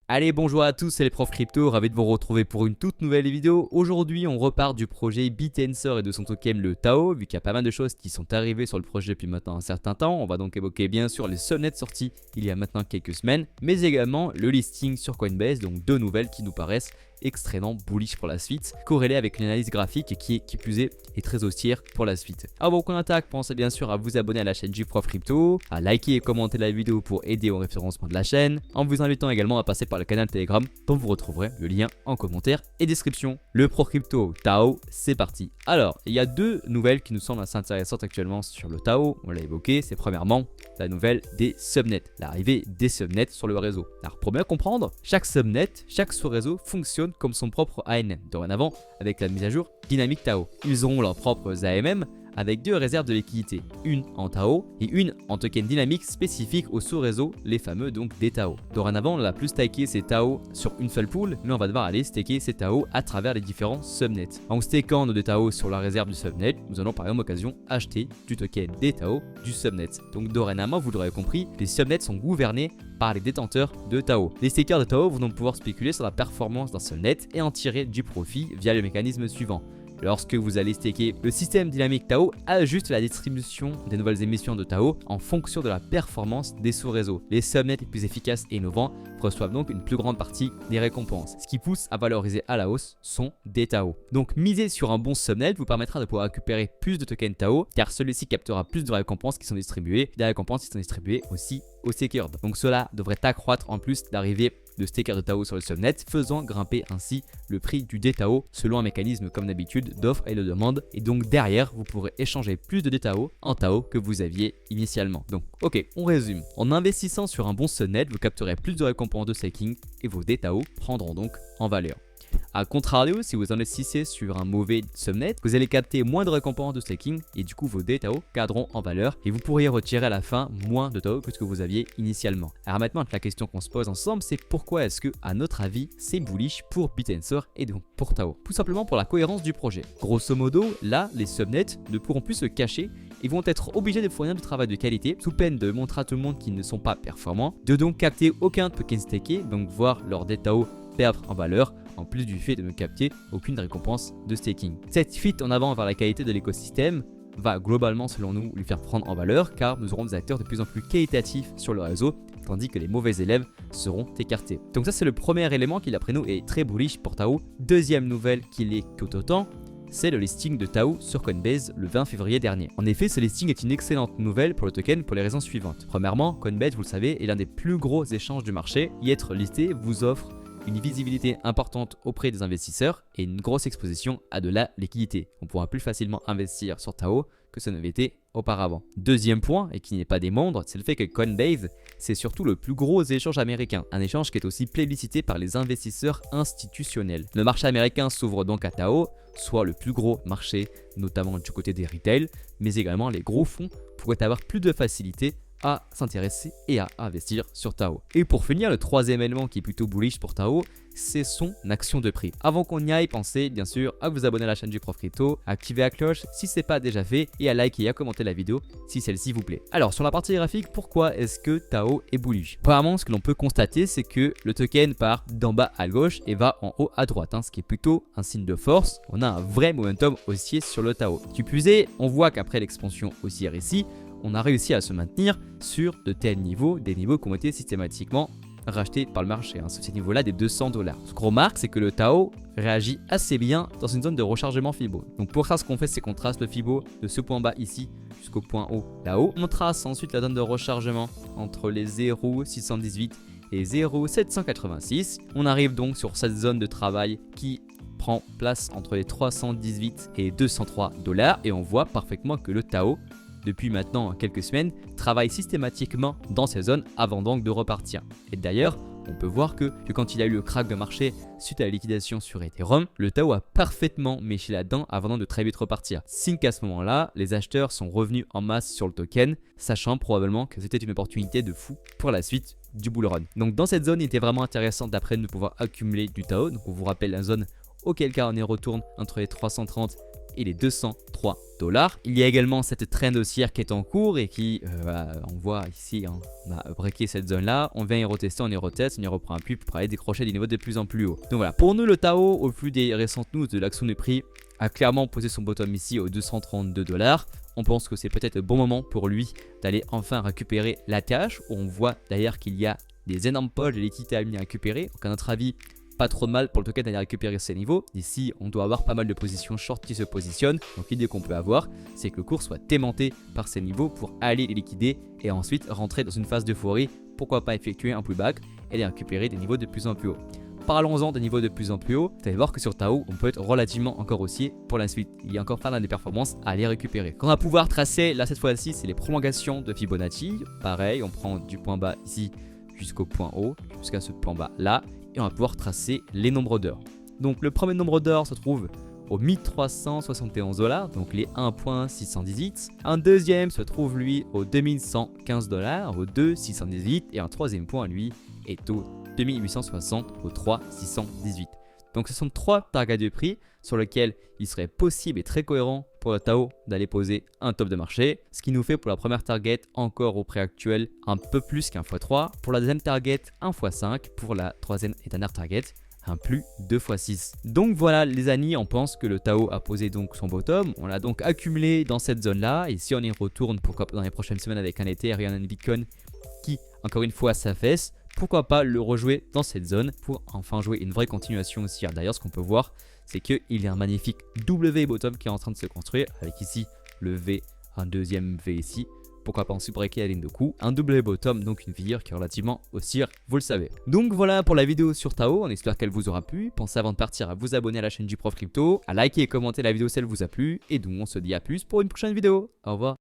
Allez, bonjour à tous, c'est les profs crypto, ravi de vous retrouver pour une toute nouvelle vidéo. Aujourd'hui, on repart du projet BitTensor et de son token le Tao. Vu qu'il y a pas mal de choses qui sont arrivées sur le projet depuis maintenant un certain temps, on va donc évoquer bien sûr les subnets sortis il y a maintenant quelques semaines, mais également le listing sur Coinbase, donc deux nouvelles qui nous paraissent extrêmement bullish pour la suite, corrélé avec une analyse graphique qui plus est très haussière pour la suite. Avant qu'on attaque, pensez bien sûr à vous abonner à la chaîne du Prof Crypto, à liker et commenter la vidéo pour aider au référencement de la chaîne, en vous invitant également à passer par le canal Telegram dont vous retrouverez le lien en commentaire et description. Le Prof Crypto Tao, c'est parti. Alors, il y a deux nouvelles qui nous semblent assez intéressantes actuellement sur le Tao, on l'a évoqué, c'est premièrement la nouvelle des subnets, l'arrivée des subnets sur le réseau. Alors pour bien comprendre, chaque subnet, chaque sous-réseau fonctionne comme son propre ANM, dorénavant avec la mise à jour Dynamic Tao. Ils auront leurs propres AMM avec deux réserves de liquidité, une en Tao et une en token dynamique spécifique au sous-réseau, les fameux donc des Tao. Dorénavant, on n'a plus stacké ces Tao sur une seule pool, mais on va devoir aller stacker ces Tao à travers les différents subnets. En stackant nos deux Tao sur la réserve du subnet, nous allons par exemple occasion acheter du token des Tao du subnet. Donc dorénavant, vous l'aurez compris, les subnets sont gouvernés par les détenteurs de Tao. Les stakers de Tao vont donc pouvoir spéculer sur la performance d'un subnet et en tirer du profit via le mécanisme suivant. Lorsque vous allez staker, le système dynamique Tao ajuste la distribution des nouvelles émissions de Tao en fonction de la performance des sous-réseaux. Les subnets les plus efficaces et innovants reçoivent donc une plus grande partie des récompenses, ce qui pousse à valoriser à la hausse son des Tao. Donc miser sur un bon subnet vous permettra de pouvoir récupérer plus de tokens Tao car celui-ci captera plus de récompenses qui sont distribuées, des récompenses qui sont distribuées aussi aux stakers. Donc cela devrait accroître en plus l'arrivée de stakers de Tao sur le subnet, faisant grimper ainsi le prix du DTAO selon un mécanisme comme d'habitude d'offre et de demande. Et donc derrière, vous pourrez échanger plus de DTAO en Tao que vous aviez initialement. Donc ok, on résume. En investissant sur un bon subnet, vous capterez plus de récompenses de staking et vos DTAO prendront donc en valeur. A contrario, si vous investissez sur un mauvais subnet, vous allez capter moins de récompenses de staking et du coup vos DTAO cadreront en valeur et vous pourriez retirer à la fin moins de Tao que ce que vous aviez initialement. Alors maintenant, la question qu'on se pose ensemble, c'est pourquoi est-ce que, à notre avis, c'est bullish pour BitTensor et donc pour Tao? Tout simplement pour la cohérence du projet. Grosso modo, là, les subnets ne pourront plus se cacher et vont être obligés de fournir du travail de qualité sous peine de montrer à tout le monde qu'ils ne sont pas performants, de donc capter aucun token staké, donc voir leur DTAO perdre en valeur, en plus du fait de ne capter aucune récompense de staking. Cette fuite en avant vers la qualité de l'écosystème va globalement selon nous lui faire prendre en valeur car nous aurons des acteurs de plus en plus qualitatifs sur le réseau tandis que les mauvais élèves seront écartés. Donc ça c'est le premier élément qui d'après nous est très bullish pour Tao. Deuxième nouvelle qui l'est tout autant, c'est le listing de Tao sur Coinbase le 20 février dernier. En effet, ce listing est une excellente nouvelle pour le token pour les raisons suivantes. Premièrement, Coinbase, vous le savez, est l'un des plus gros échanges du marché. Y être listé vous offre une visibilité importante auprès des investisseurs et une grosse exposition à de la liquidité. On pourra plus facilement investir sur Tao que ce n'avait été auparavant. Deuxième point, et qui n'est pas des moindres, c'est le fait que Coinbase, c'est surtout le plus gros échange américain. Un échange qui est aussi plébiscité par les investisseurs institutionnels. Le marché américain s'ouvre donc à Tao, soit le plus gros marché, notamment du côté des retail, mais également les gros fonds pourraient avoir plus de facilité à s'intéresser et à investir sur Tao. Et pour finir, le troisième élément qui est plutôt bullish pour Tao, c'est son action de prix. Avant qu'on y aille, pensez bien sûr à vous abonner à la chaîne du Prof Crypto, à activer la cloche si ce n'est pas déjà fait et à liker et à commenter la vidéo si celle-ci vous plaît. Alors sur la partie graphique, pourquoi est-ce que Tao est bullish? Premièrement, ce que l'on peut constater, c'est que le token part d'en bas à gauche et va en haut à droite, ce qui est plutôt un signe de force. On a un vrai momentum haussier sur le Tao. Qui plus est, on voit qu'après l'expansion haussière ici, on a réussi à se maintenir sur de tels niveaux, des niveaux qui ont été systématiquement rachetés par le marché, sur ces niveaux-là des 200 $. Ce qu'on remarque, c'est que le Tao réagit assez bien dans une zone de rechargement Fibo. Donc pour ça, ce qu'on fait, c'est qu'on trace le Fibo de ce point bas ici jusqu'au point haut là-haut. On trace ensuite la zone de rechargement entre les 0,618 et 0,786. On arrive donc sur cette zone de travail qui prend place entre les 318 et 203 $ et on voit parfaitement que le Tao depuis maintenant quelques semaines, travaille systématiquement dans ces zones avant donc de repartir. Et d'ailleurs, on peut voir que quand il y a eu le crack de marché suite à la liquidation sur Ethereum, le Tao a parfaitement méché là-dedans avant de très vite repartir. Signe qu'à ce moment-là, les acheteurs sont revenus en masse sur le token, sachant probablement que c'était une opportunité de fou pour la suite du bull run. Donc dans cette zone, il était vraiment intéressant d'après de pouvoir accumuler du Tao. Donc on vous rappelle la zone auquel cas on y retourne entre les 330 et les 203 $. Il y a également cette trend haussière qui est en cours et qui, on voit ici, hein, on a breaké cette zone là, on vient y retester, on y reteste, on y reprend un puits pour aller décrocher des niveaux de plus en plus haut. Donc voilà, pour nous le Tao, au flux des récentes news de l'action du prix, a clairement posé son bottom ici aux 232 $. On pense que c'est peut-être le bon moment pour lui d'aller enfin récupérer la cash. On voit d'ailleurs qu'il y a des énormes poches de liquidité à venir récupérer. Donc à notre avis, pas trop de mal pour le token d'aller récupérer ces niveaux. Ici, on doit avoir pas mal de positions short qui se positionnent. Donc l'idée qu'on peut avoir, c'est que le cours soit aimanté par ces niveaux pour aller les liquider et ensuite rentrer dans une phase d'euphorie. Pourquoi pas effectuer un pullback et aller récupérer des niveaux de plus en plus haut. Parlons-en des niveaux de plus en plus haut. Vous allez voir que sur Tao, on peut être relativement encore haussier pour la suite. Il y a encore pas mal de performances à aller récupérer. Quand on va pouvoir tracer, là cette fois-ci, c'est les prolongations de Fibonacci. Pareil, on prend du point bas ici jusqu'au point haut, jusqu'à ce point bas là. Et on va pouvoir tracer les nombres d'heures. Donc le premier nombre d'heures se trouve au 1371 $, donc les 1.618. Un deuxième se trouve lui au 2115 $, au 2.618. Et un troisième point lui est au 2860 au 3,618. Donc ce sont 3 targets de prix sur lesquels il serait possible et très cohérent pour le Tao d'aller poser un top de marché. Ce qui nous fait pour la première target encore au prix actuel un peu plus qu'un x3. Pour la deuxième target 1 x 5. Pour la troisième et dernière target un plus 2 x 6. Donc voilà les amis, on pense que le Tao a posé donc son bottom. On l'a donc accumulé dans cette zone là. Et si on y retourne pourquoi pas dans les prochaines semaines avec un Ether et un Bitcoin qui encore une fois s'affaisse, pourquoi pas le rejouer dans cette zone pour enfin jouer une vraie continuation haussière. D'ailleurs, ce qu'on peut voir, c'est qu'il y a un magnifique W bottom qui est en train de se construire avec ici le V, un deuxième V ici. Pourquoi pas ensuite breaker la ligne de coup. Un W bottom, donc une figure qui est relativement haussière, vous le savez. Donc voilà pour la vidéo sur Tao, on espère qu'elle vous aura plu. Pensez avant de partir à vous abonner à la chaîne du Prof Crypto, à liker et commenter la vidéo si elle vous a plu. Et donc on se dit à plus pour une prochaine vidéo. Au revoir.